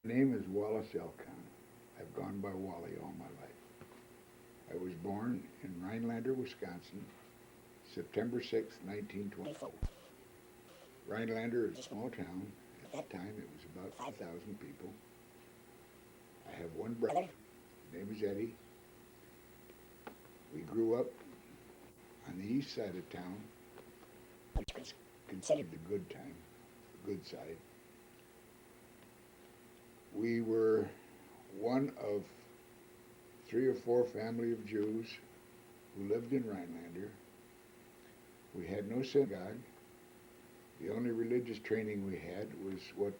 My name is Wallace Elkon. I've gone by Wally all my life. I was born in Rhinelander, Wisconsin, September 6, 1924. Rhinelander is a small town. At the time, it was about 5,000 people. I have one brother. His name is Eddie. We grew up on the east side of town, which was considered the good time, the good side. We were one of three or four family of Jews who lived in Rhinelander. We had no synagogue. The only religious training we had was what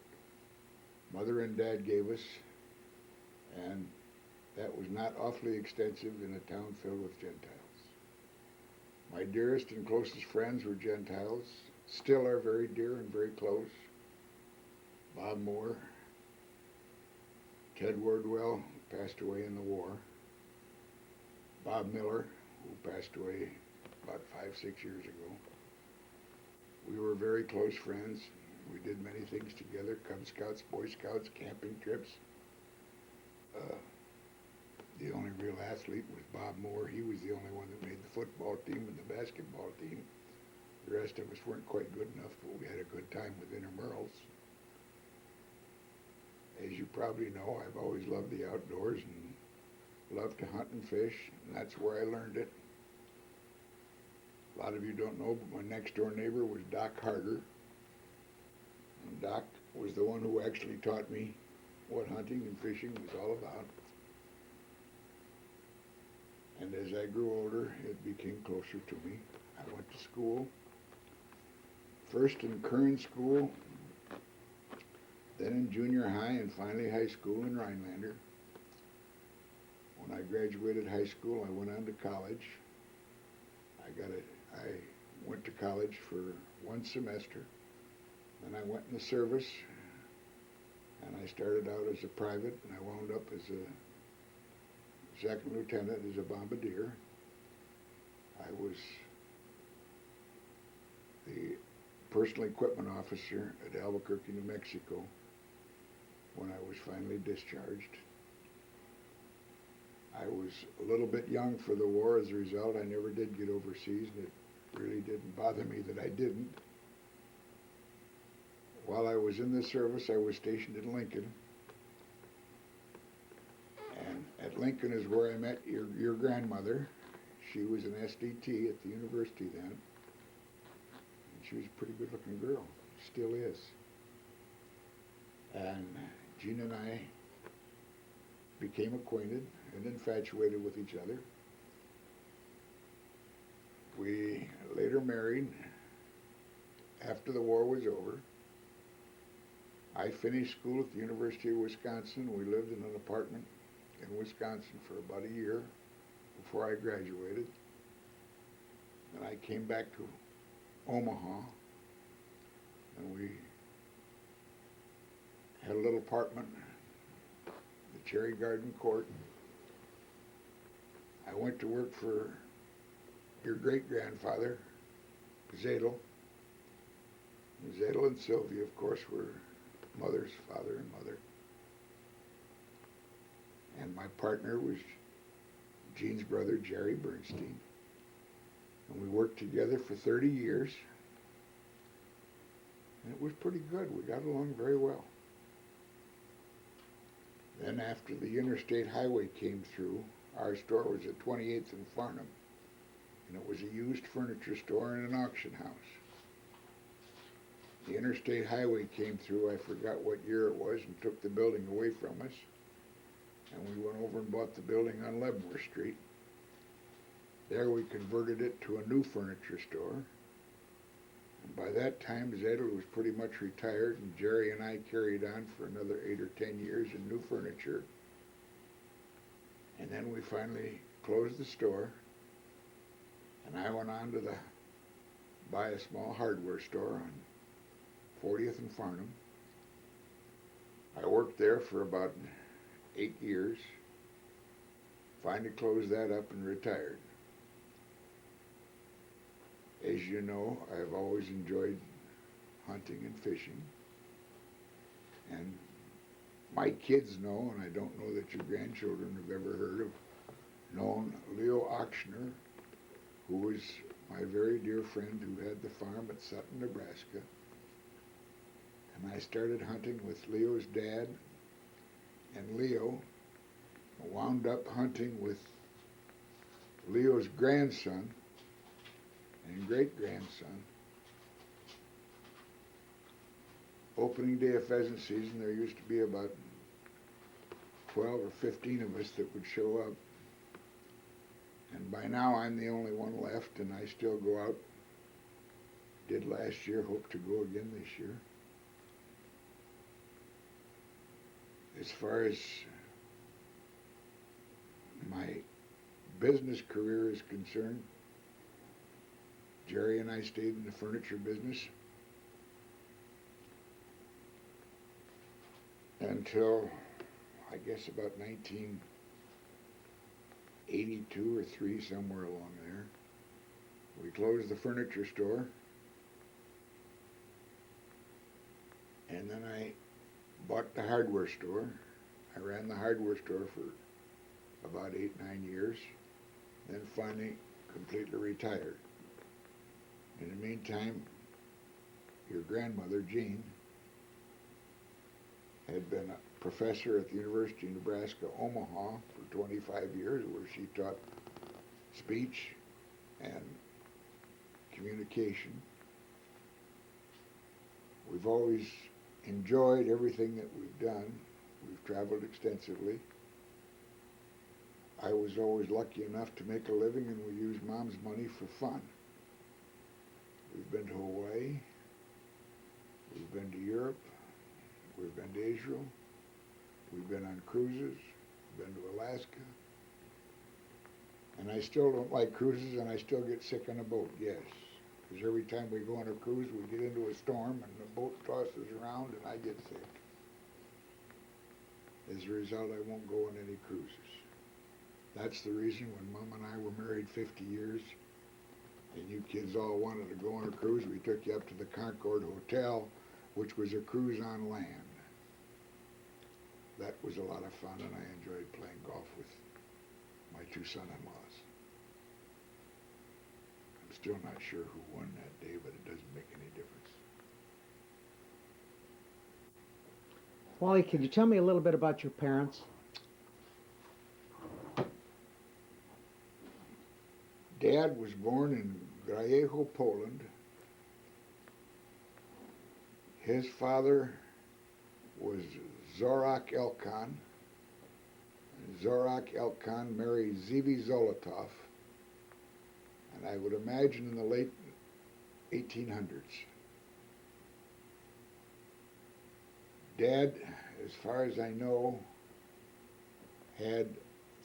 Mother and Dad gave us, and that was not awfully extensive in a town filled with Gentiles. My dearest and closest friends were Gentiles, still are very dear and very close. Bob Moore, Ted Wardwell, who passed away in the war, Bob Miller, who passed away about 5, 6 years ago. We were very close friends. We did many things together, Cub Scouts, Boy Scouts, camping trips. The only real athlete was Bob Moore. He was the only one that made the football team and the basketball team. The rest of us weren't quite good enough, but we had a good time with intramurals. As you probably know, I've always loved the outdoors and loved to hunt and fish, and that's where I learned it. A lot of you don't know, but my next door neighbor was Doc Harder. And Doc was the one who actually taught me what hunting and fishing was all about. And as I grew older, it became closer to me. I went to school, first in Curran School, then in junior high, and finally high school in Rhinelander. When I graduated high school, I went on to college. I went to college for one semester. Then I went in the service, and I started out as a private, and I wound up as a second lieutenant as a bombardier. I was the personal equipment officer at Albuquerque, New Mexico, when I was finally discharged. I was a little bit young for the war. As a result, I never did get overseas, and it really didn't bother me that I didn't. While I was in the service, I was stationed in Lincoln. And at Lincoln is where I met your grandmother. She was an SDT at the university then. And she was a pretty good-looking girl. Still is. And Jean and I became acquainted and infatuated with each other. We later married after the war was over. I finished school at the University of Wisconsin. We lived in an apartment in Wisconsin for about a year before I graduated. Then I came back to Omaha, and we had a little apartment, the Cherry Garden Court. I went to work for your great-grandfather, Zadel. Zadel and Sylvia, of course, were mother's father and mother. And my partner was Jean's brother, Jerry Bernstein. And we worked together for 30 years. And it was pretty good. We got along very well. Then after the interstate highway came through, our store was at 28th and Farnham. And it was a used furniture store and an auction house. The interstate highway came through, I forgot what year it was, and took the building away from us. And we went over and bought the building on Leavenworth Street. There we converted it to a new furniture store. And by that time, Zadel was pretty much retired, and Jerry and I carried on for another 8 or 10 years in new furniture. And then we finally closed the store, and I went on to buy a small hardware store on 40th and Farnham. I worked there for about 8 years, finally closed that up and retired. As you know, I've always enjoyed hunting and fishing, and my kids know, and I don't know that your grandchildren have ever heard of, known Leo Ochsner, who was my very dear friend who had the farm at Sutton, Nebraska. And I started hunting with Leo's dad, and Leo wound up hunting with Leo's grandson and great-grandson. Opening day of pheasant season, there used to be about 12 or 15 of us that would show up. And by now I'm the only one left, and I still go out. Did last year, hope to go again this year. As far as my business career is concerned, Jerry and I stayed in the furniture business until, I guess, about 1982 or 3, somewhere along there. We closed the furniture store, and then I bought the hardware store. I ran the hardware store for about 8, 9 years, then finally completely retired. In the meantime, your grandmother, Jean, had been a professor at the University of Nebraska, Omaha for 25 years, where she taught speech and communication. We've always enjoyed everything that we've done. We've traveled extensively. I was always lucky enough to make a living, and we used Mom's money for fun. We've been to Hawaii. We've been to Europe. We've been to Israel. We've been on cruises. We've been to Alaska. And I still don't like cruises, and I still get sick on a boat, yes. Because every time we go on a cruise, we get into a storm, and the boat tosses around, and I get sick. As a result, I won't go on any cruises. That's the reason when Mom and I were married 50 years, and you kids all wanted to go on a cruise, we took you up to the Concord Hotel, which was a cruise on land. That was a lot of fun, and I enjoyed playing golf with my 2 son-in-laws. I'm still not sure who won that day, but it doesn't make any difference. Wally, could you tell me a little bit about your parents? Dad was born in Grajewo, Poland. His father was Zorak Elkon. Zorak Elkon married Zivi Zolotov, and I would imagine in the late 1800s. Dad, as far as I know, had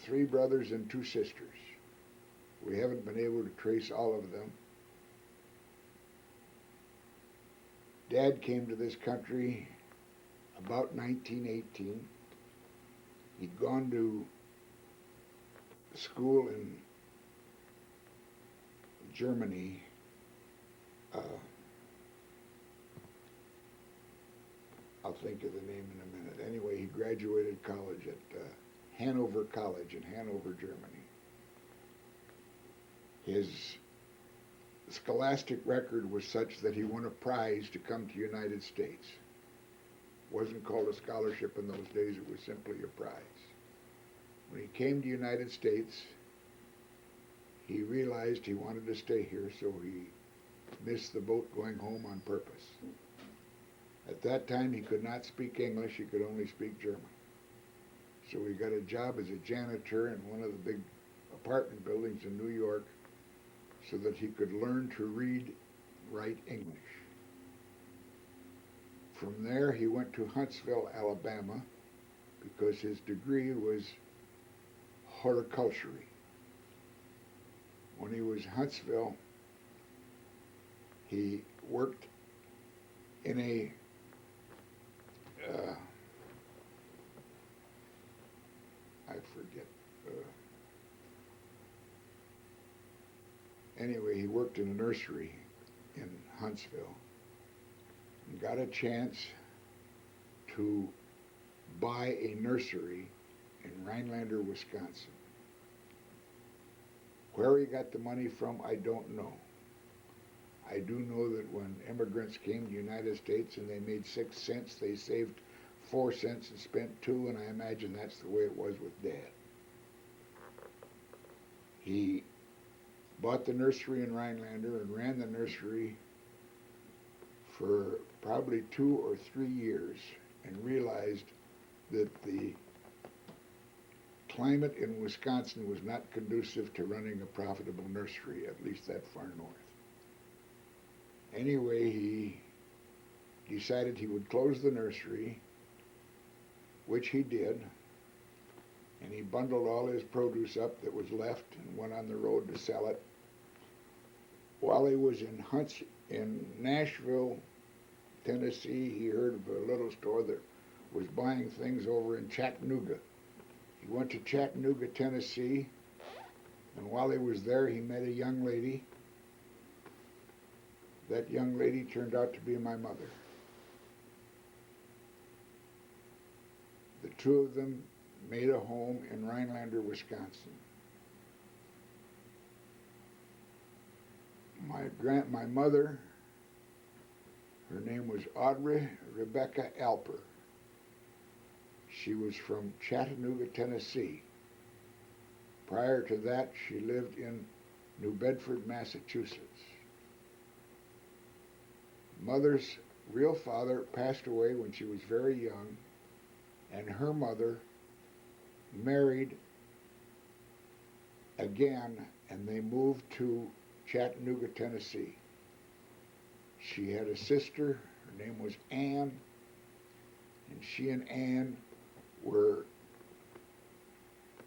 3 brothers and 2 sisters. We haven't been able to trace all of them. Dad came to this country about 1918. He'd gone to school in Germany. I'll think of the name in a minute. Anyway, he graduated college at Hanover College in Hanover, Germany. His scholastic record was such that he won a prize to come to the United States. It wasn't called a scholarship in those days, it was simply a prize. When he came to the United States, he realized he wanted to stay here, so he missed the boat going home on purpose. At that time, he could not speak English, he could only speak German. So he got a job as a janitor in one of the big apartment buildings in New York so that he could learn to read, write English. From there, he went to Huntsville, Alabama, because his degree was horticulture. When he was in Huntsville, he worked in a I forget. Anyway, he worked in a nursery in Huntsville and got a chance to buy a nursery in Rhinelander, Wisconsin. Where he got the money from, I don't know. I do know that when immigrants came to the United States and they made 6 cents, they saved 4 cents and spent 2, and I imagine that's the way it was with Dad. He bought the nursery in Rhinelander and ran the nursery for probably 2 or 3 years and realized that the climate in Wisconsin was not conducive to running a profitable nursery, at least that far north. Anyway, he decided he would close the nursery, which he did, and he bundled all his produce up that was left and went on the road to sell it. While he was in Nashville, Tennessee, he heard of a little store that was buying things over in Chattanooga. He went to Chattanooga, Tennessee, and while he was there, he met a young lady. That young lady turned out to be my mother. The two of them made a home in Rhinelander, Wisconsin. My mother, her name was Audrey Rebecca Alper. She was from Chattanooga, Tennessee. Prior to that, she lived in New Bedford, Massachusetts. Mother's real father passed away when she was very young, and her mother married again, and they moved to Chattanooga, Tennessee. She had a sister, her name was Ann, and she and Ann were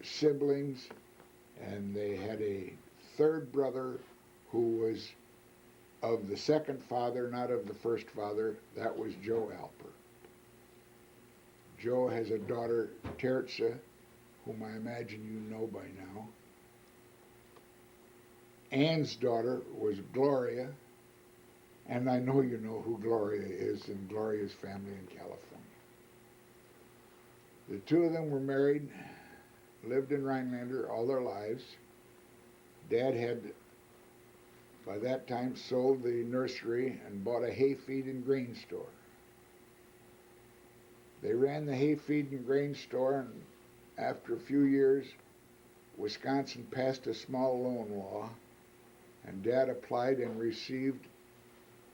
siblings, and they had a third brother who was of the second father, not of the first father. That was Joe Alper. Joe has a daughter, Terza, whom I imagine you know by now. Ann's daughter was Gloria, and I know you know who Gloria is and Gloria's family in California. The two of them were married, lived in Rhinelander all their lives. Dad had, by that time, sold the nursery and bought a hay feed and grain store. They ran the hay feed and grain store, and after a few years, Wisconsin passed a small loan law, and Dad applied and received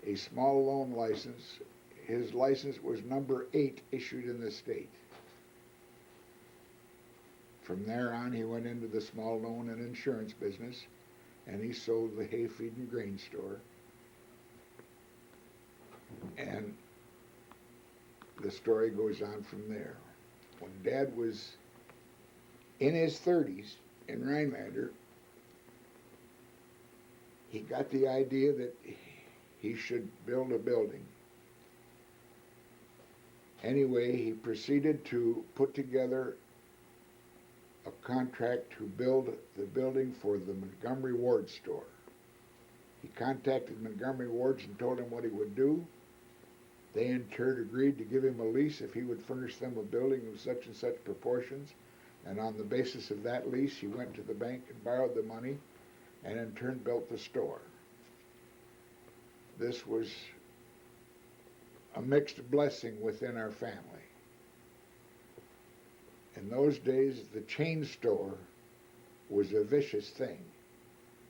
a small loan license. His license was number 8 issued in the state. From there on, he went into the small loan and insurance business, and he sold the hay feed and grain store. And the story goes on from there. When Dad was in his 30s in Rhinelander, he got the idea that he should build a building. Anyway, he proceeded to put together a contract to build the building for the Montgomery Ward store. He contacted Montgomery Ward's and told him what he would do. They in turn agreed to give him a lease if he would furnish them a building of such and such proportions, and on the basis of that lease he went to the bank and borrowed the money and in turn built the store. This was a mixed blessing within our family. In those days, the chain store was a vicious thing,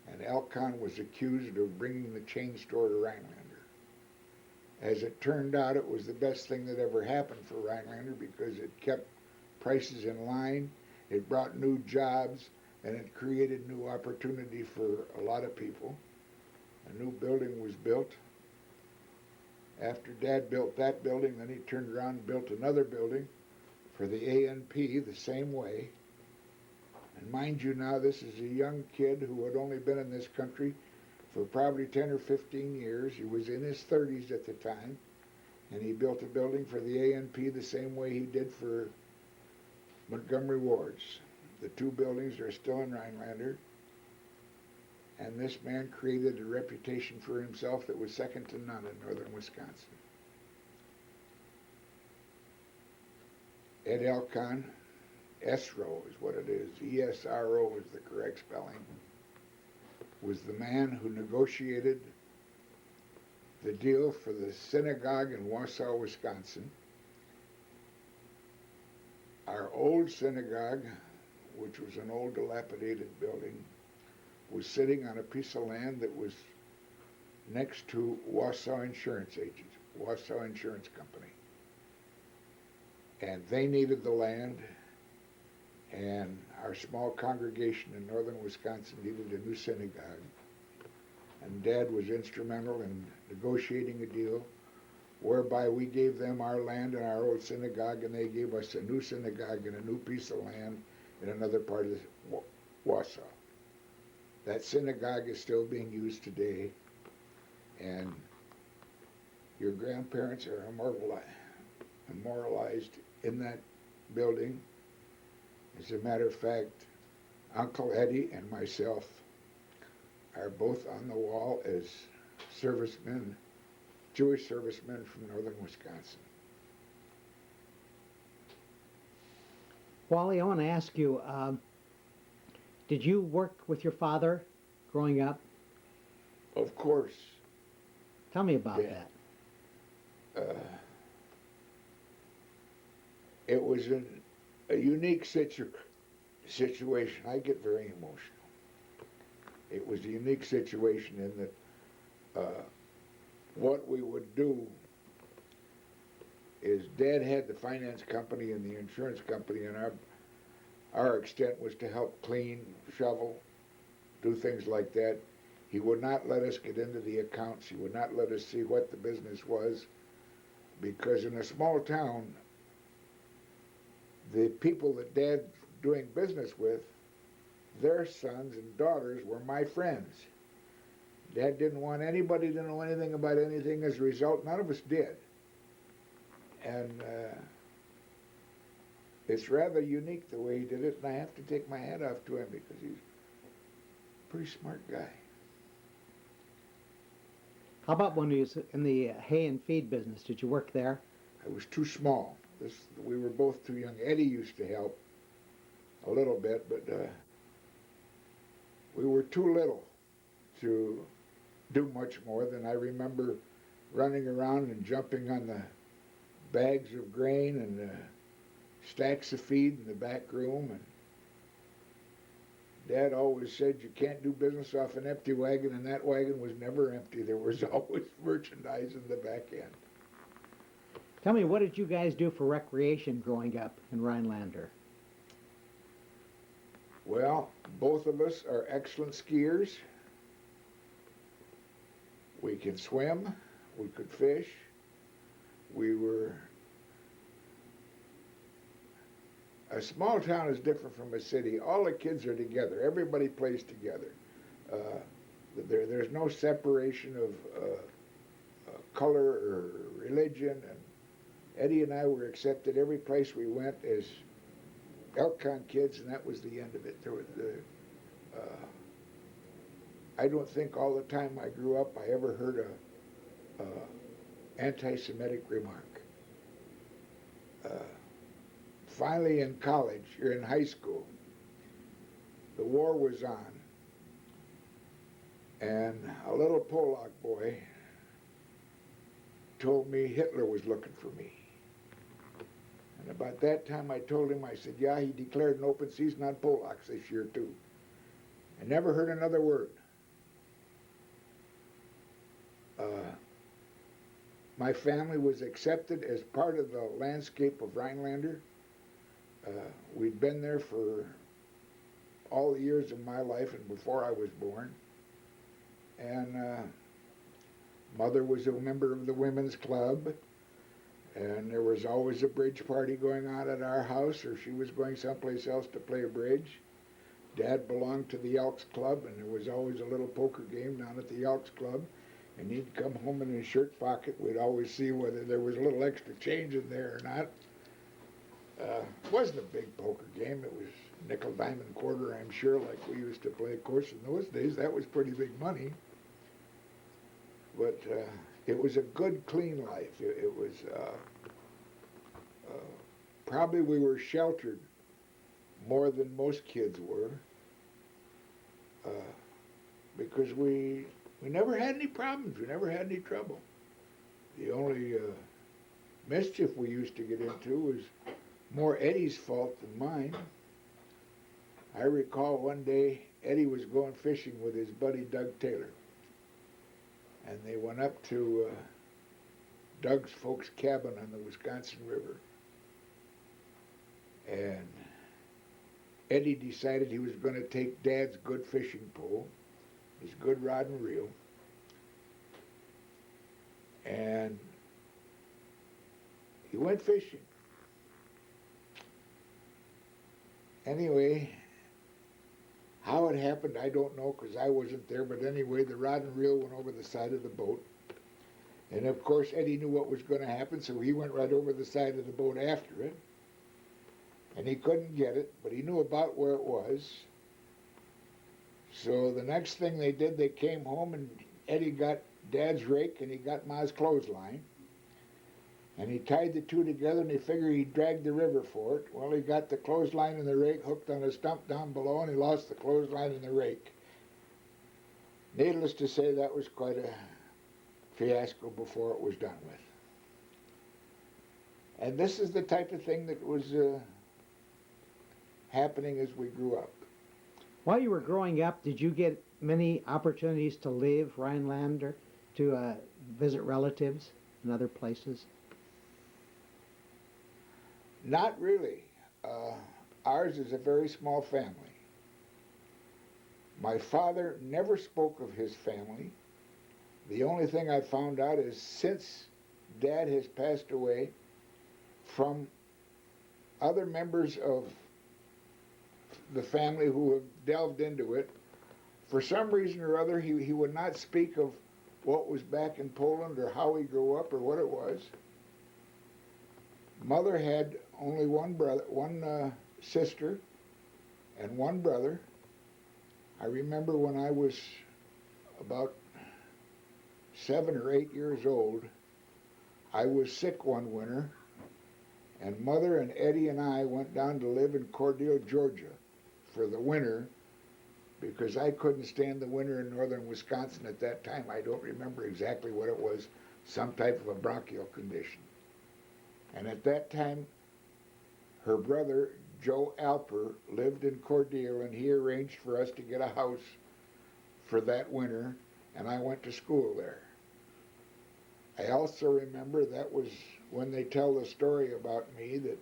and Elkon was accused of bringing the chain store to Rhinelander. As it turned out, it was the best thing that ever happened for Rhinelander because it kept prices in line, it brought new jobs, and it created new opportunity for a lot of people. A new building was built. After Dad built that building, then he turned around and built another building for the A&P the same way. And mind you now, this is a young kid who had only been in this country for probably 10 or 15 years. He was in his 30s at the time, and he built a building for the A&P the same way he did for Montgomery Ward's. The two buildings are still in Rhinelander, and this man created a reputation for himself that was second to none in northern Wisconsin. Ed Elkon, Esro is what it is, ESRO is the correct spelling, was the man who negotiated the deal for the synagogue in Wausau, Wisconsin. Our old synagogue, which was an old dilapidated building, was sitting on a piece of land that was next to Wausau Insurance Agents, Wausau Insurance Company. And they needed the land, and our small congregation in northern Wisconsin needed a new synagogue. And Dad was instrumental in negotiating a deal whereby we gave them our land and our old synagogue, and they gave us a new synagogue and a new piece of land in another part of Wausau. That synagogue is still being used today, and your grandparents are immortalized in that building. As a matter of fact, Uncle Eddie and myself are both on the wall as servicemen, Jewish servicemen from northern Wisconsin. Wally, I want to ask you, did you work with your father growing up? Of course. Tell me about Yeah. that. It was a unique situation. I get very emotional. It was a unique situation in that what we would do is Dad had the finance company and the insurance company, and our extent was to help clean, shovel, do things like that. He would not let us get into the accounts. He would not let us see what the business was, because in a small town, the people that Dad's doing business with, their sons and daughters were my friends. Dad didn't want anybody to know anything about anything. As a result, none of us did. And it's rather unique the way he did it, and I have to take my hat off to him because he's a pretty smart guy. How about when he was in the hay and feed business? Did you work there? I was too small. We were both too young. Eddie used to help a little bit, but we were too little to do much more than I remember running around and jumping on the bags of grain and stacks of feed in the back room. And Dad always said you can't do business off an empty wagon, and that wagon was never empty. There was always merchandise in the back end. Tell me, what did you guys do for recreation growing up in Rhinelander? Well, both of us are excellent skiers. We can swim, we could fish. A small town is different from a city. All the kids are together. Everybody plays together. There's no separation of color or religion. And Eddie and I were accepted every place we went as Elkon kids, and that was the end of it. I don't think all the time I grew up I ever heard a anti-Semitic remark. Finally in college, you're in high school, the war was on, and a little Polak boy told me Hitler was looking for me. And about that time I told him, I said, yeah, he declared an open season on Polacks this year too. I never heard another word. My family was accepted as part of the landscape of Rhinelander. We'd been there for all the years of my life and before I was born. And Mother was a member of the women's club, and there was always a bridge party going on at our house, or she was going someplace else to play bridge. Dad belonged to the Elks Club, and there was always a little poker game down at the Elks Club. And he'd come home in his shirt pocket. We'd always see whether there was a little extra change in there or not. It wasn't a big poker game. It was nickel, dime, and quarter, I'm sure, like we used to play. Of course, in those days, that was pretty big money. But it was a good, clean life. It was probably we were sheltered more than most kids were, uh, because we never had any problems. We never had any trouble. The only mischief we used to get into was more Eddie's fault than mine. I recall one day Eddie was going fishing with his buddy Doug Taylor, and they went up to Doug's folks' cabin on the Wisconsin River, and Eddie decided he was going to take Dad's good fishing pole, his good rod and reel, and he went fishing. Anyway, how it happened, I don't know, because I wasn't there, but anyway, the rod and reel went over the side of the boat. And of course, Eddie knew what was going to happen, so he went right over the side of the boat after it. And he couldn't get it, but he knew about where it was. So the next thing they did, they came home, and Eddie got Dad's rake, and he got Ma's clothesline. And he tied the two together, and he figured he'd drag the river for it. Well, he got the clothesline and the rake hooked on a stump down below, and he lost the clothesline and the rake. Needless to say, that was quite a fiasco before it was done with. And this is the type of thing that was happening as we grew up. While you were growing up, did you get many opportunities to leave Rhinelander, to visit relatives in other places? Not really. Ours is a very small family. My father never spoke of his family. The only thing I found out is since Dad has passed away, from other members of the family who have delved into it, for some reason or other, he would not speak of what was back in Poland or how he grew up or what it was. Mother had only one sister and one brother. I remember when I was about 7 or 8 years old, I was sick one winter, and Mother and Eddie and I went down to live in Cordele, Georgia for the winter, because I couldn't stand the winter in northern Wisconsin at that time. I don't remember exactly what it was, some type of a bronchial condition. And at that time, her brother, Joe Alper, lived in Cordele, and he arranged for us to get a house for that winter, and I went to school there. I also remember that was when they tell the story about me, that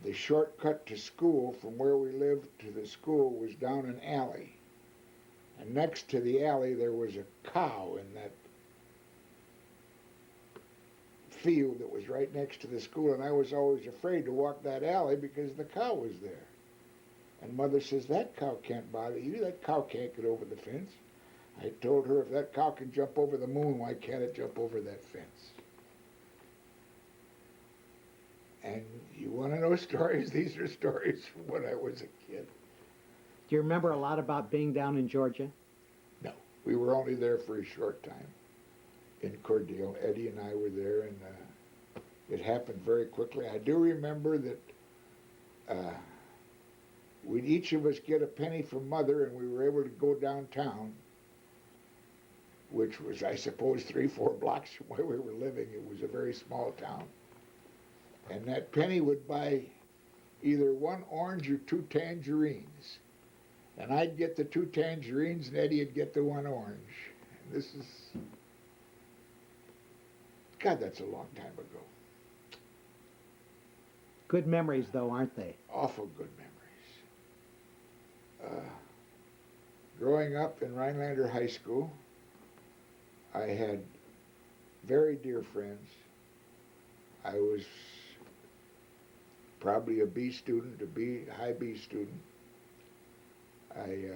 the shortcut to school from where we lived to the school was down an alley. And next to the alley there was a cow in that field that was right next to the school, and I was always afraid to walk that alley because the cow was there. And Mother says, "That cow can't bother you. That cow can't get over the fence." I told her, if that cow can jump over the moon, why can't it jump over that fence? And you want to know stories? These are stories from when I was a kid. Do you remember a lot about being down in Georgia? No, we were only there for a short time in Cordele. Eddie and I were there, and it happened very quickly. I do remember that we'd each of us get a penny from Mother, and we were able to go downtown, which was, I suppose, 3-4 blocks from where we were living. It was a very small town. And that penny would buy either one orange or 2 tangerines. And I'd get the 2 tangerines, and Eddie would get the 1 orange. And this is, God, that's a long time ago. Good memories, though, aren't they? Awful good memories. Growing up in Rhinelander High School, I had very dear friends. I was probably a B student, high B student. I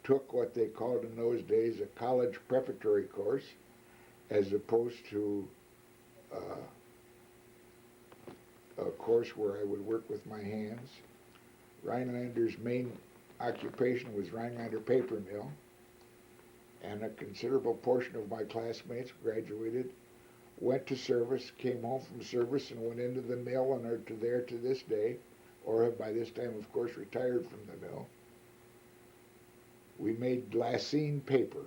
took what they called in those days a college preparatory course, as opposed to a course where I would work with my hands. Rhinelander's main occupation was Rhinelander Paper Mill, and a considerable portion of my classmates graduated went to service, came home from service, and went into the mill and are there to this day, or have by this time, of course, retired from the mill. We made glassine paper.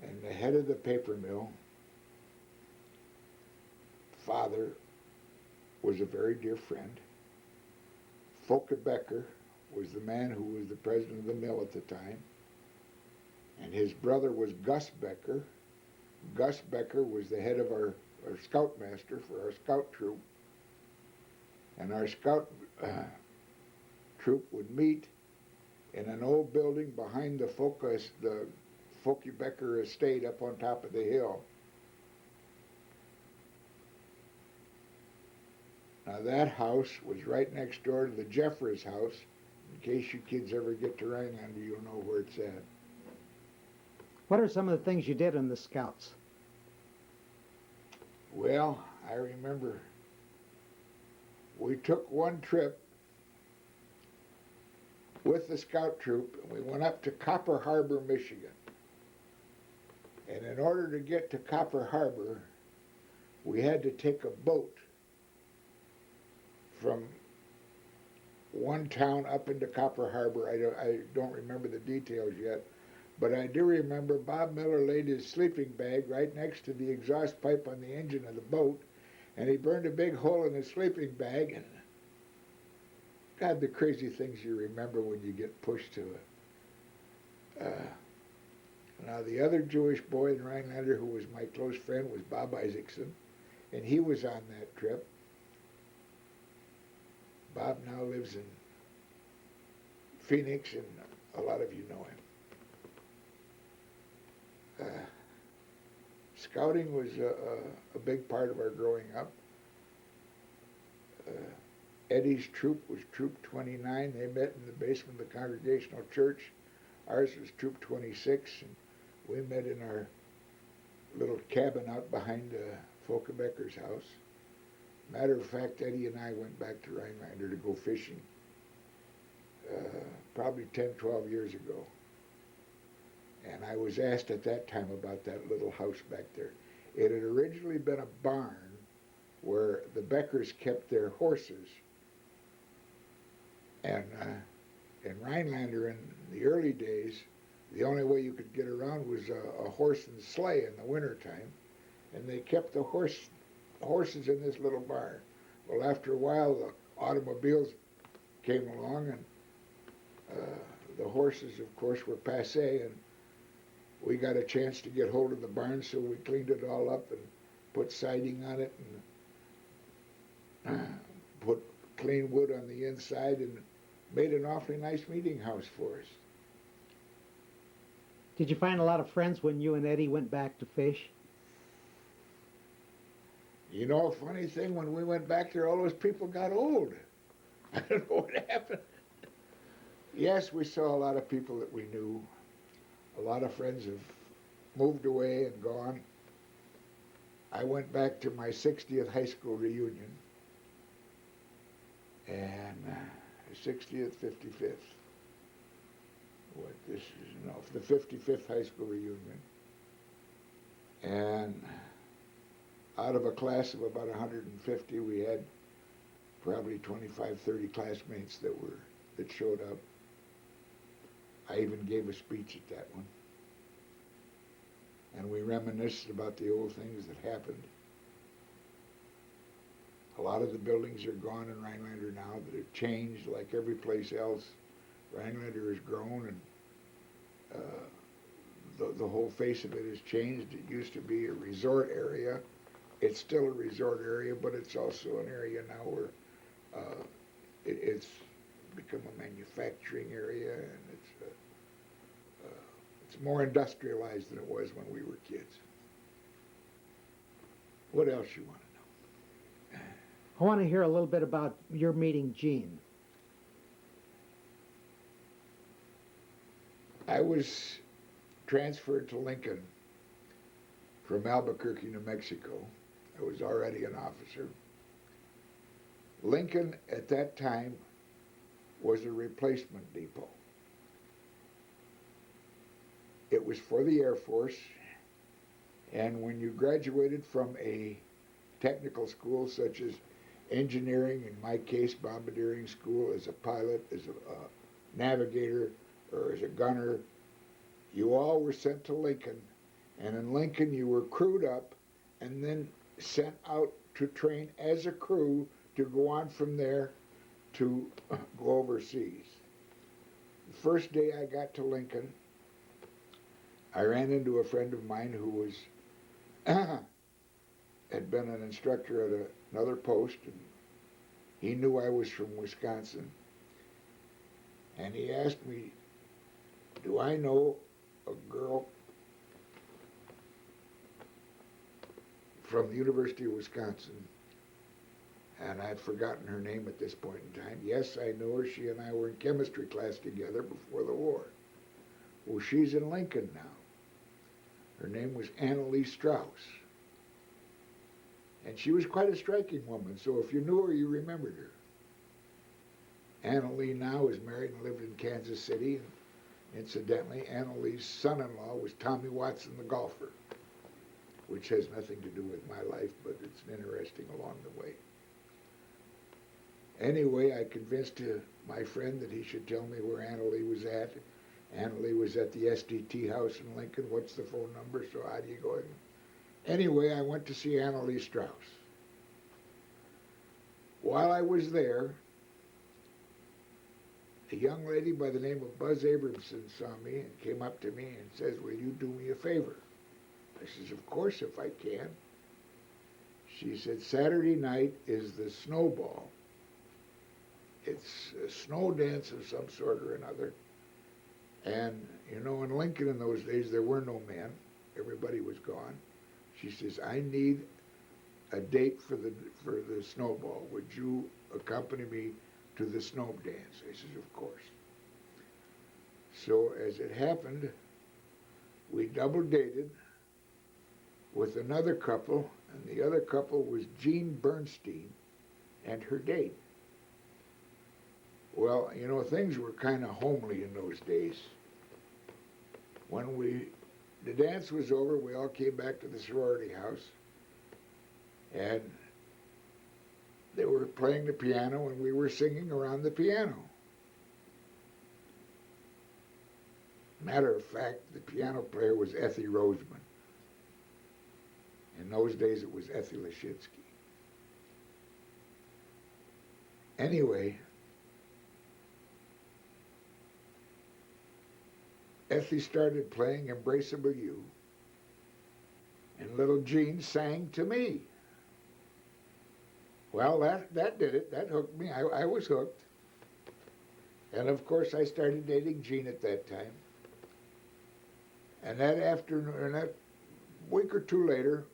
And the head of the paper mill, father, was a very dear friend. Folke Becker was the man who was the president of the mill at the time. And his brother was Gus Becker. Gus Becker was the head of our scoutmaster for our scout troop. And our scout troop would meet in an old building behind the Folke Becker estate up on top of the hill. Now that house was right next door to the Jeffers house. In case you kids ever get to Rhinelander, you'll know where it's at. What are some of the things you did in the Scouts? Well, I remember we took one trip with the scout troop and we went up to Copper Harbor, Michigan. And in order to get to Copper Harbor, we had to take a boat from one town up into Copper Harbor. I don't remember the details yet, but I do remember Bob Miller laid his sleeping bag right next to the exhaust pipe on the engine of the boat, and he burned a big hole in his sleeping bag. And God, the crazy things you remember when you get pushed to it. Now, the other Jewish boy in Rhinelander who was my close friend was Bob Isaacson, and he was on that trip. Bob now lives in Phoenix, and a lot of you know him. Scouting was a big part of our growing up. Eddie's troop was Troop 29. They met in the basement of the Congregational Church. Ours was Troop 26, and we met in our little cabin out behind Folke Becker's house. Matter of fact, Eddie and I went back to Rhinelander to go fishing probably 10, 12 years ago. And I was asked at that time about that little house back there. It had originally been a barn where the Beckers kept their horses. And in Rhinelander in the early days, the only way you could get around was a horse and sleigh in the wintertime. And they kept the horses in this little barn. Well, after a while, the automobiles came along, and the horses, of course, were passé, and we got a chance to get hold of the barn, so we cleaned it all up and put siding on it and put clean wood on the inside and made an awfully nice meeting house for us. Did you find a lot of friends when you and Eddie went back to fish? You know, a funny thing, when we went back there, all those people got old. I don't know what happened. Yes, we saw a lot of people that we knew. A lot of friends have moved away and gone. I went back to my 60th high school reunion. And 60th, 55th. The 55th high school reunion. And out of a class of about 150, we had probably 25, 30 classmates that showed up. I even gave a speech at that one. And we reminisced about the old things that happened. A lot of the buildings are gone in Rhinelander now that have changed like every place else. Rhinelander has grown, and the whole face of it has changed. It used to be a resort area. It's still a resort area, but it's also an area now where it's become a manufacturing area, and it's more industrialized than it was when we were kids. What else you want to know? I want to hear a little bit about your meeting Gene. I was transferred to Lincoln from Albuquerque, New Mexico. I was already an officer. Lincoln at that time was a replacement depot. It was for the Air Force, And when you graduated from a technical school such as engineering, in my case, bombardiering school, as a pilot, as a navigator, or as a gunner, you all were sent to Lincoln. And in Lincoln, you were crewed up and then sent out to train as a crew to go on from there to go overseas. The first day I got to Lincoln, I ran into a friend of mine who was had been an instructor at another post, and he knew I was from Wisconsin. And he asked me, do I know a girl from the University of Wisconsin? And I'd forgotten her name at this point in time. Yes, I know her. She and I were in chemistry class together before the war. Well, she's in Lincoln now. Her name was Annalee Strauss. And she was quite a striking woman, so if you knew her, you remembered her. Annalee now is married and lived in Kansas City. Incidentally, Annalee's son-in-law was Tommy Watson, the golfer, which has nothing to do with my life, but it's interesting along the way. Anyway, I convinced my friend that he should tell me where Annalee was at. Annalee was at the SDT house in Lincoln. What's the phone number? So how do you go in? Anyway, I went to see Annalee Strauss. While I was there, a young lady by the name of Buzz Abramson saw me and came up to me and says, will you do me a favor? I says, of course, if I can. She said, Saturday night is the snowball. It's a snow dance of some sort or another. And, you know, in Lincoln in those days, there were no men. Everybody was gone. She says, I need a date for the snowball. Would you accompany me to the snow dance? I says, of course. So as it happened, we double dated with another couple, and the other couple was Jean Bernstein and her date. Well, you know, things were kind of homely in those days. When the dance was over, we all came back to the sorority house, and they were playing the piano, and we were singing around the piano. Matter of fact, the piano player was Ethie Roseman. In those days, it was Ethie Lashinsky. Anyway, Ethie started playing Embraceable You, and little Jean sang to me. Well, that did it. That hooked me. I was hooked. And of course, I started dating Jean at that time. And that afternoon, that week or two later,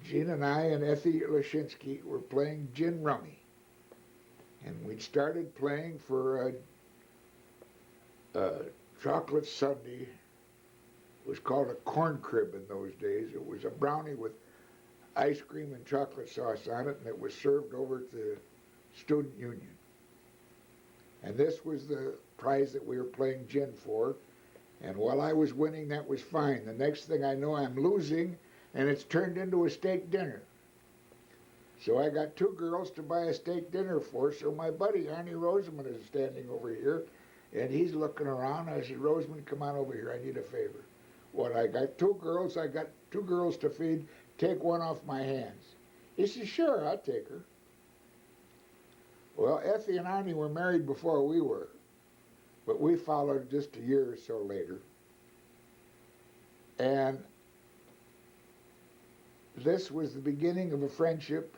Jean and I and Ethie Lashinsky were playing gin rummy. And we'd started playing for chocolate sundae. It was called a corn crib in those days. It was a brownie with ice cream and chocolate sauce on it, and it was served over at the student union. And this was the prize that we were playing gin for. And while I was winning, that was fine. The next thing I know, I'm losing, and it's turned into a steak dinner. So I got two girls to buy a steak dinner for, so my buddy, Arnie Roseman, is standing over here, and he's looking around. I said, Roseman, come on over here. I need a favor. What, I got two girls to feed. Take one off my hands. He said, sure, I'll take her. Well, Ethie and Arnie were married before we were, but we followed just a year or so later. And this was the beginning of a friendship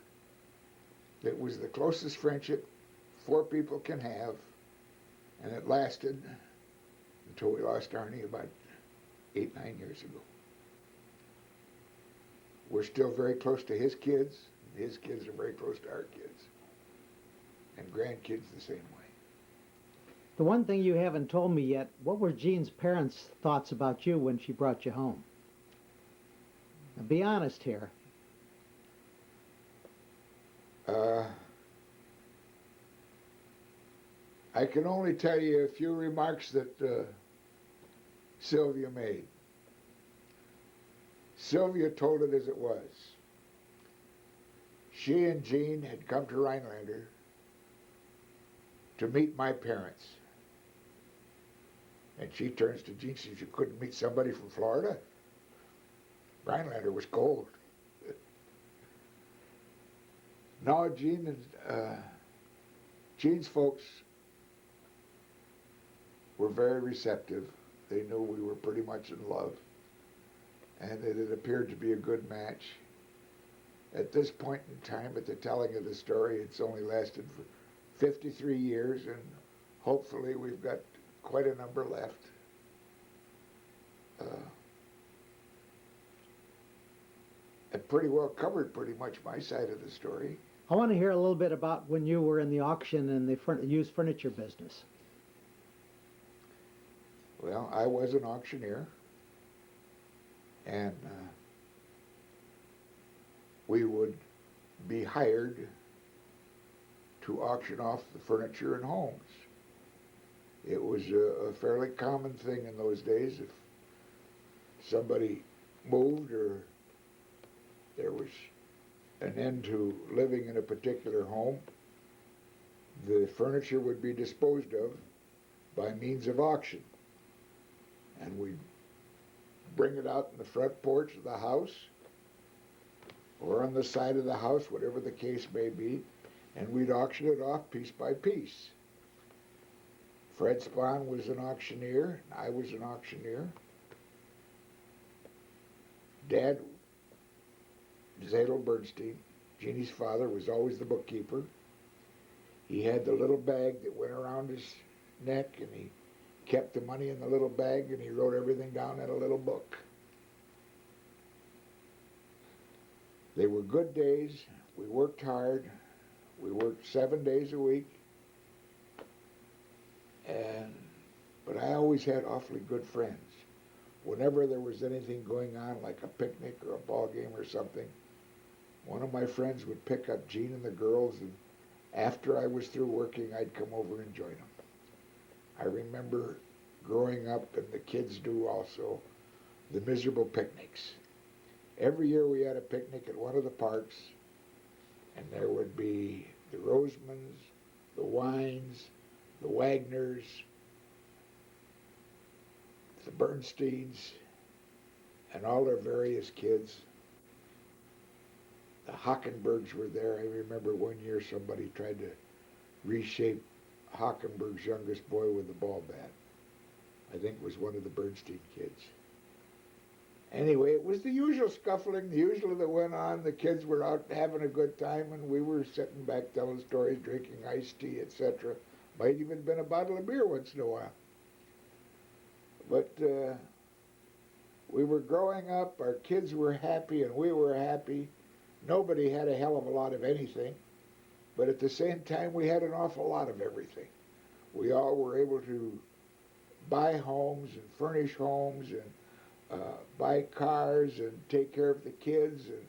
that was the closest friendship four people can have, and it lasted until we lost Arnie about 8-9 years ago. We're still very close to his kids. His kids are very close to our kids. And grandkids the same way. The one thing you haven't told me yet, what were Jean's parents' thoughts about you when she brought you home? Now, be honest here. I can only tell you a few remarks that Sylvia made. Sylvia told it as it was. She and Jean had come to Rhinelander to meet my parents. And she turns to Jean and says, you couldn't meet somebody from Florida? Rhinelander was cold. No, Jean's folks were very receptive. They knew we were pretty much in love, and that it appeared to be a good match. At this point in time, at the telling of the story, it's only lasted for 53 years, and hopefully we've got quite a number left. It pretty well covered pretty much my side of the story. I want to hear a little bit about when you were in the auction and the used furniture business. Well, I was an auctioneer, and we would be hired to auction off the furniture and homes. It was a fairly common thing in those days. If somebody moved or there was an end to living in a particular home, the furniture would be disposed of by means of auction. And we'd bring it out in the front porch of the house or on the side of the house, whatever the case may be, and we'd auction it off piece by piece. Fred Spahn was an auctioneer, and I was an auctioneer. Dad, Zadel Bernstein, Jeannie's father, was always the bookkeeper. He had the little bag that went around his neck, and he kept the money in the little bag, and he wrote everything down in a little book. They were good days. We worked hard. We worked 7 days a week. But I always had awfully good friends. Whenever there was anything going on, like a picnic or a ball game or something, one of my friends would pick up Jean and the girls, and after I was through working, I'd come over and join them. I remember growing up, and the kids do also, the miserable picnics. Every year we had a picnic at one of the parks, and there would be the Rosemans, the Wines, the Wagners, the Bernsteins, and all their various kids. The Hockenbergs were there. I remember one year somebody tried to reshape Hockenberg's youngest boy with a ball bat. I think it was one of the Bernstein kids. Anyway, it was the usual scuffling, the usual that went on. The kids were out having a good time, and we were sitting back telling stories, drinking iced tea, etc. Might even been a bottle of beer once in a while. But we were growing up, our kids were happy, and we were happy. Nobody had a hell of a lot of anything, but at the same time, we had an awful lot of everything. We all were able to buy homes and furnish homes and buy cars and take care of the kids, and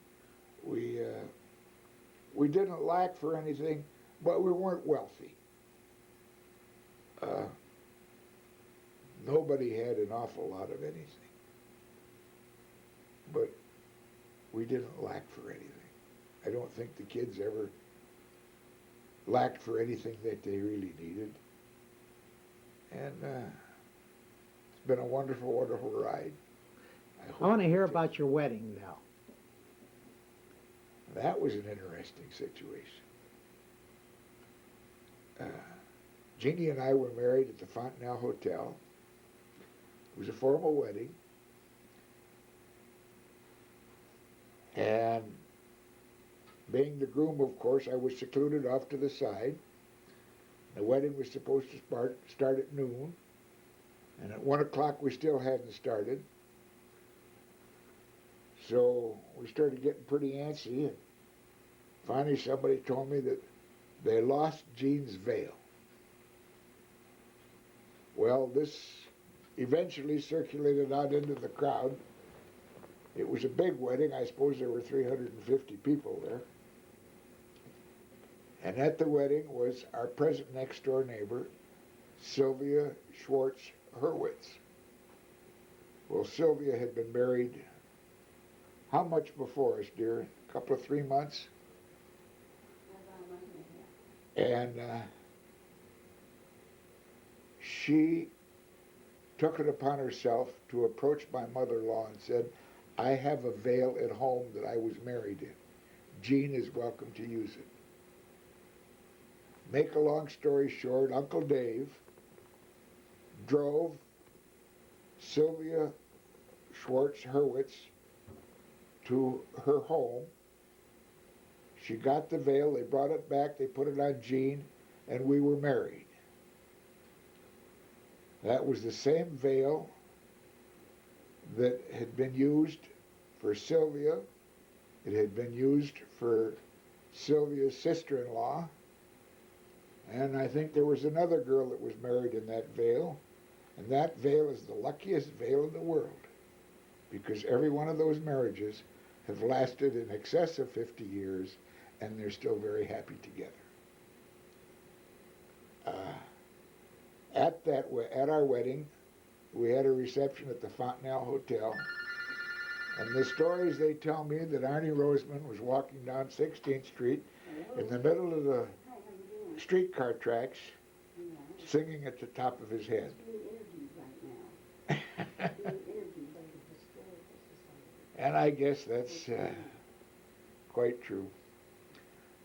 we didn't lack for anything, but we weren't wealthy. Nobody had an awful lot of anything, but we didn't lack for anything. I don't think the kids ever lacked for anything that they really needed. And it's been a wonderful, wonderful ride. I want to hear about your wedding now. That was an interesting situation. Jeannie and I were married at the Fontenelle Hotel. It was a formal wedding. And being the groom, of course, I was secluded off to the side. The wedding was supposed to start at noon. And at 1 o'clock we still hadn't started. So we started getting pretty antsy. And finally somebody told me that they lost Jean's veil. Well, this eventually circulated out into the crowd. It was a big wedding. I suppose there were 350 people there. And at the wedding was our present next door neighbor, Sylvia Schwartz Hurwitz. Well, Sylvia had been married How much before us, dear? A couple of 3 months? About a month and a half. And she took it upon herself to approach my mother-in-law and said, I have a veil at home that I was married in. Jean is welcome to use it. Make a long story short, Uncle Dave drove Sylvia Schwartz Hurwitz to her home. She got the veil, they brought it back, they put it on Jean, and we were married. That was the same veil that had been used for Sylvia. It had been used for Sylvia's sister-in-law. And I think there was another girl that was married in that veil. And that veil is the luckiest veil in the world, because every one of those marriages have lasted in excess of 50 years, and they're still very happy together. At our wedding, we had a reception at the Fontenelle Hotel, and the stories they tell me that Arnie Roseman was walking down 16th Street in the middle of the Hi, how you doing? streetcar tracks, Yeah. singing at the top of his head. Being interviewed right now. Being interviewed by the Historical Society. And I guess that's quite true.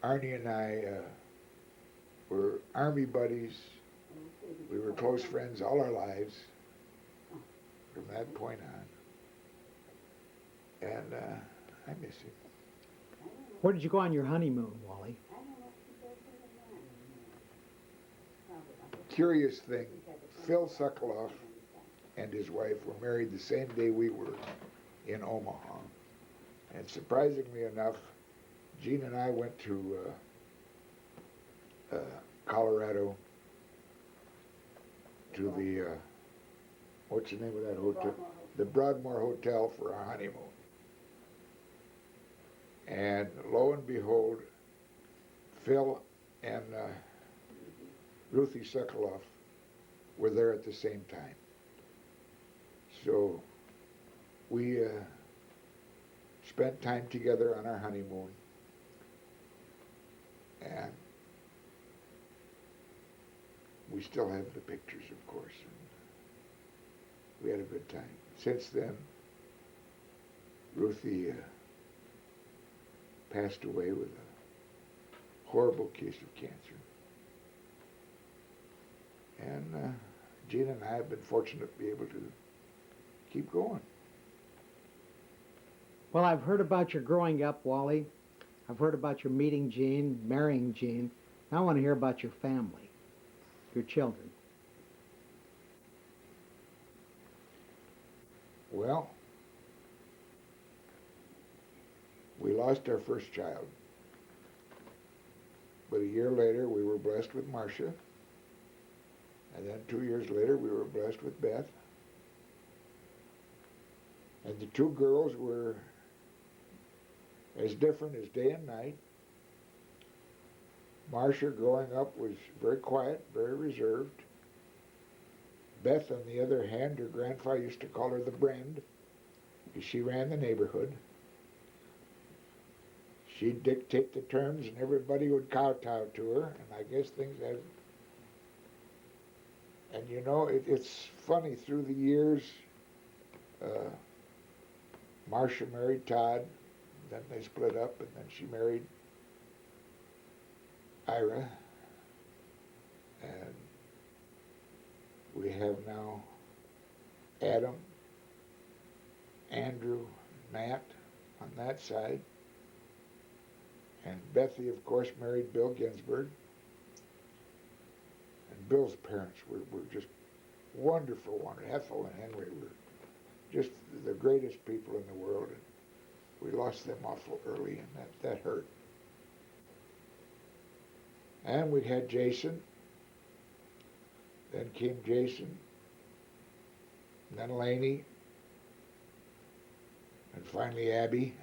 Arnie and I were Army buddies. We were close friends all our lives from that point on. And I miss him. Where did you go on your honeymoon, Wally? I don't know if he does it or not anymore. Curious thing, Phil Sokoloff and his wife were married the same day we were in Omaha. And surprisingly enough, Gene and I went to Colorado to the, what's the name of that hotel? The Broadmoor Hotel for our honeymoon. And lo and behold, Phil and Ruthie Sokoloff were there at the same time. So we spent time together on our honeymoon. And we still have the pictures, of course. And we had a good time. Since then, Ruthie passed away with a horrible case of cancer. And Gina and I have been fortunate to be able to keep going. Well, I've heard about your growing up, Wally. I've heard about your meeting Jean, marrying Jean. Now I want to hear about your family, your children. Well, we lost our first child. But a year later, we were blessed with Marcia. And then 2 years later, we were blessed with Beth. And the two girls were as different as day and night. Marcia, growing up, was very quiet, very reserved. Beth, on the other hand, her grandfather used to call her the Brend, because she ran the neighborhood. She'd dictate the terms, and everybody would kowtow to her, and I guess things had... And you know, it's funny, through the years, Marcia married Todd, then they split up, and then she married Ira, and we have now Adam, Andrew, Nat on that side, and Bethy, of course, married Bill Ginsberg. And Bill's parents were just wonderful. Ethel and Henry were just the greatest people in the world. And we lost them awful early, and that hurt. And we had Jason. Then came Jason. And then Laney. And finally Abby.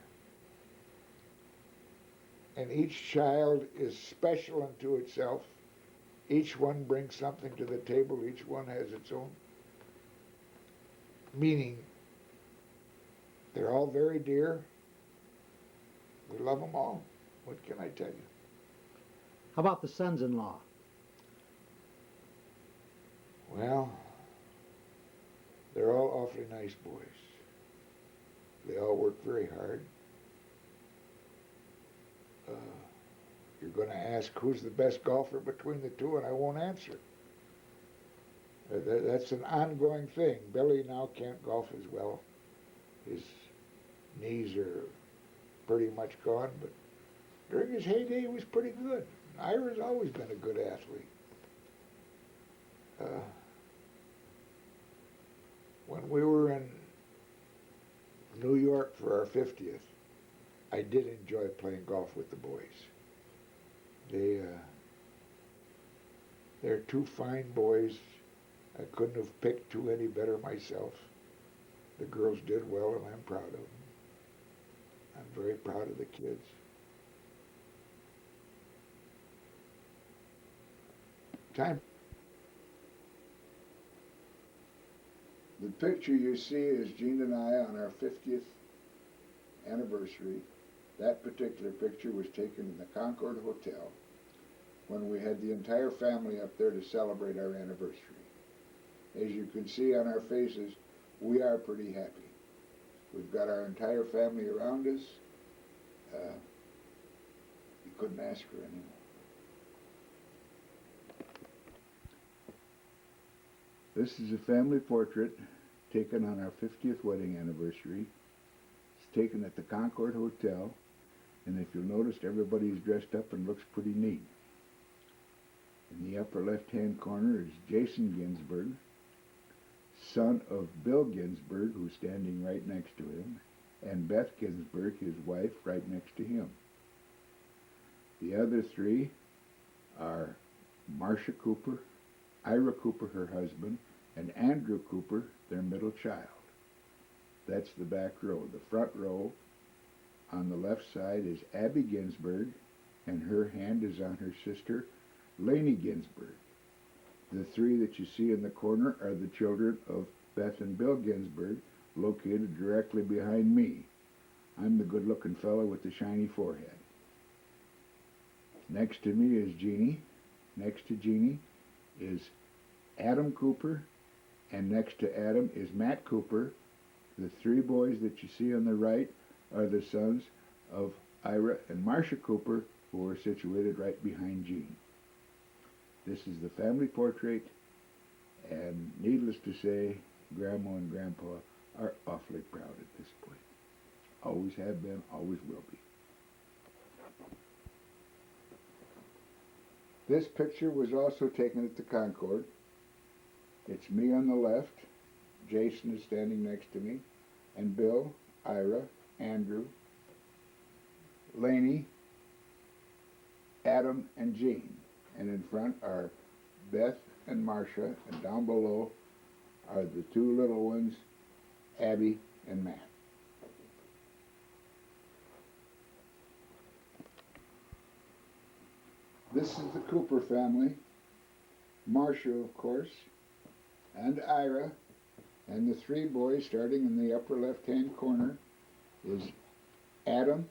And each child is special unto itself. Each one brings something to the table. Each one has its own meaning. They're all very dear. We love them all. What can I tell you? How about the sons-in-law? Well, they're all awfully nice boys. They all work very hard. Uh, you're going to ask who's the best golfer between the two, and I won't answer. That's an ongoing thing. Billy now can't golf as well. His knees are pretty much gone, but during his heyday, he was pretty good. Ira's always been a good athlete. When we were in New York for our 50th, I did enjoy playing golf with the boys. They're two fine boys. I couldn't have picked two any better myself. The girls did well, and I'm proud of them. I'm very proud of the kids. Time. The picture you see is Gene and I on our 50th anniversary. That particular picture was taken in the Concord Hotel when we had the entire family up there to celebrate our anniversary. As you can see on our faces, we are pretty happy. We've got our entire family around us. You couldn't ask for any more. This is a family portrait taken on our 50th wedding anniversary. It's taken at the Concord Hotel, and if you'll notice, everybody's dressed up and looks pretty neat. In the upper left-hand corner is Jason Ginsburg, son of Bill Ginsburg, who's standing right next to him, and Beth Ginsburg, his wife, right next to him. The other three are Marcia Cooper, Ira Cooper, her husband, and Andrew Cooper, their middle child. That's the back row. The front row on the left side is Abby Ginsburg, and her hand is on her sister, Laney Ginsburg. The three that you see in the corner are the children of Beth and Bill Ginsburg, located directly behind me. I'm the good-looking fellow with the shiny forehead. Next to me is Jeannie. Next to Jeannie is Adam Cooper, and next to Adam is Matt Cooper. The three boys that you see on the right are the sons of Ira and Marcia Cooper, who are situated right behind Jean. This is the family portrait, and needless to say, Grandma and Grandpa are awfully proud at this point. Always have been, always will be. This picture was also taken at the Concord. It's me on the left, Jason is standing next to me, and Bill, Ira, Andrew, Laney, Adam, and Jean. And in front are Beth and Marcia, and down below are the two little ones, Abby and Matt. This is the Cooper family. Marcia, of course, and Ira, and the three boys starting in the upper left-hand corner is Adam,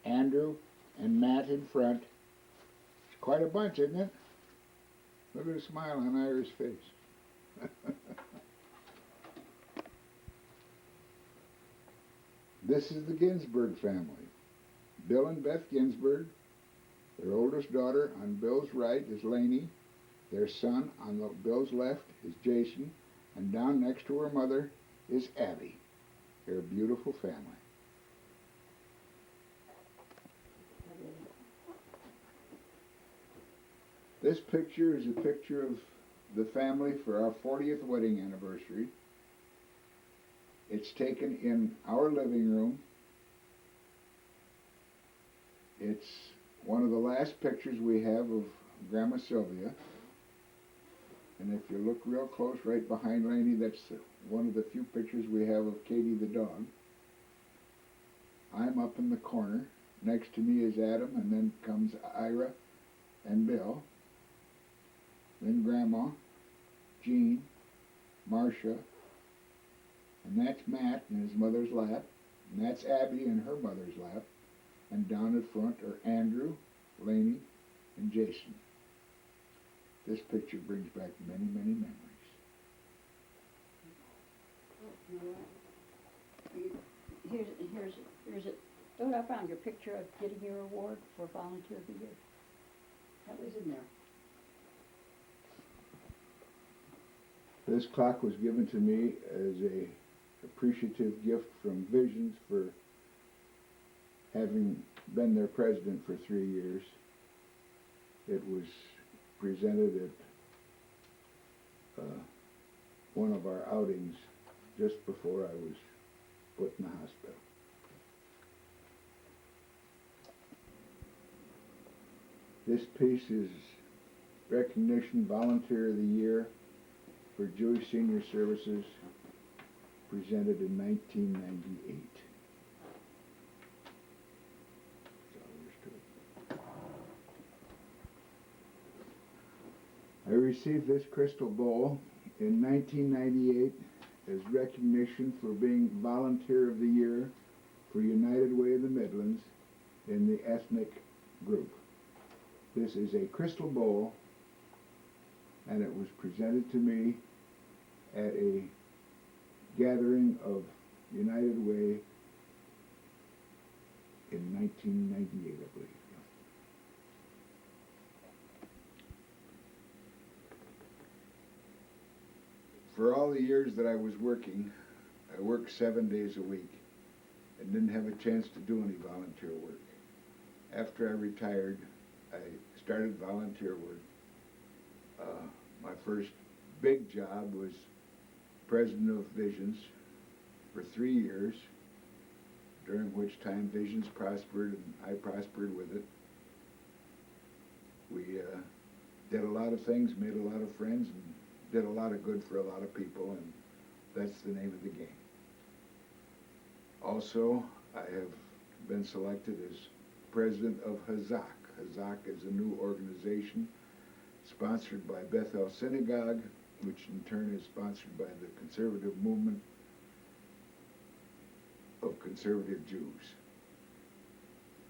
Andrew, and Matt in front. It's quite a bunch, isn't it? Look at the smile on Ira's face. This is the Ginsburg family. Bill and Beth Ginsburg. Their oldest daughter on Bill's right is Laney. Their son on Bill's left is Jason. And down next to her mother is Abby. They're a beautiful family. This picture is a picture of the family for our 40th wedding anniversary. It's taken in our living room. It's one of the last pictures we have of Grandma Sylvia. And if you look real close, right behind Laney, that's one of the few pictures we have of Katie the dog. I'm up in the corner. Next to me is Adam, and then comes Ira and Bill. Then Grandma, Jean, Marcia, and that's Matt in his mother's lap. And that's Abby in her mother's lap. And down in front are Andrew, Laney, and Jason. This picture brings back many, many memories. You know what? Here's it. Look, I found your picture of getting your award for Volunteer of the Year. That was in there. This clock was given to me as a appreciative gift from Visions for having been their president for 3 years. It was presented at one of our outings just before I was put in the hospital. This piece is recognition Volunteer of the Year for Jewish Senior Services, presented in 1998. That's all there is to it. I received this crystal bowl in 1998 as recognition for being Volunteer of the Year for United Way of the Midlands in the ethnic group. This is a crystal bowl, and it was presented to me at a gathering of United Way in 1998, I believe. For all the years that I was working, I worked 7 days a week and didn't have a chance to do any volunteer work. After I retired, I started volunteer work. My first big job was president of Visions for 3 years, during which time Visions prospered and I prospered with it. We did a lot of things, made a lot of friends, and did a lot of good for a lot of people, and that's the name of the game. Also, I have been selected as president of Hazak. Hazak is a new organization sponsored by Bethel Synagogue, which in turn is sponsored by the conservative movement of conservative Jews.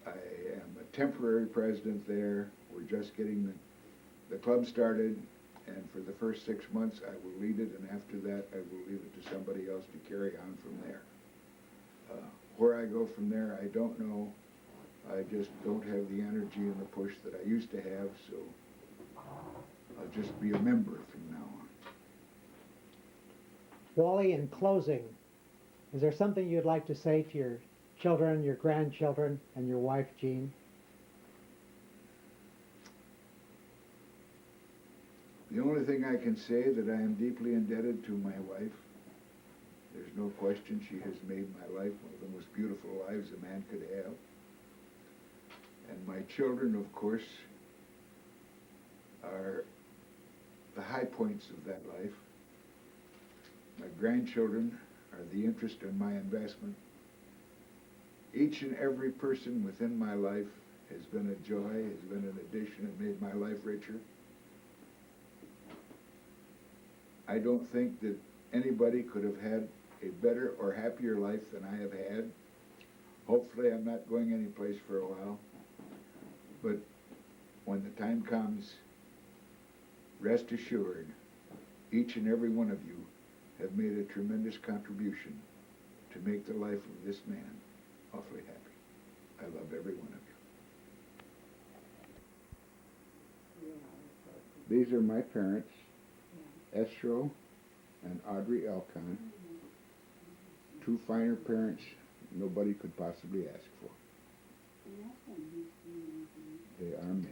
I am a temporary president there. We're just getting the club started, and for the first 6 months I will lead it, and after that I will leave it to somebody else to carry on from there. Where I go from there, I don't know. I just don't have the energy and the push that I used to have, so I'll just be a member from now on. Wally, in closing, is there something you'd like to say to your children, your grandchildren, and your wife, Jean? The only thing I can say that I am deeply indebted to my wife. There's no question she has made my life one of the most beautiful lives a man could have. And my children, of course, are the high points of that life. My grandchildren are the interest in my investment. Each and every person within my life has been a joy, has been an addition, and made my life richer. I don't think that anybody could have had a better or happier life than I have had. Hopefully I'm not going anyplace for a while. But when the time comes, rest assured, each and every one of you have made a tremendous contribution to make the life of this man awfully happy. I love every one of you. These are my parents, Esro and Audrey Elkon. Two finer parents nobody could possibly ask for. They are missed.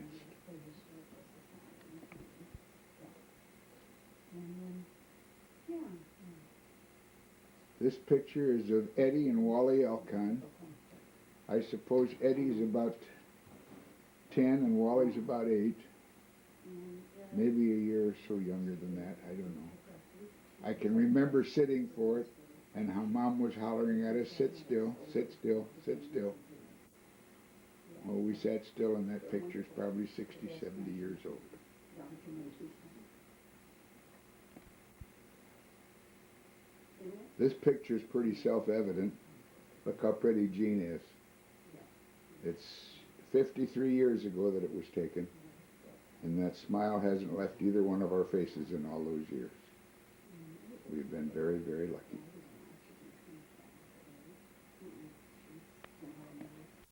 This picture is of Eddie and Wally Elkon. I suppose Eddie's about 10 and Wally's about 8. Maybe a year or so younger than that, I don't know. I can remember sitting for it and how Mom was hollering at us, sit still, sit still, sit still. Well, we sat still, and that picture's probably 60, 70 years old. This picture's pretty self-evident. Look how pretty Jean is. It's 53 years ago that it was taken, and that smile hasn't left either one of our faces in all those years. We've been very, very lucky.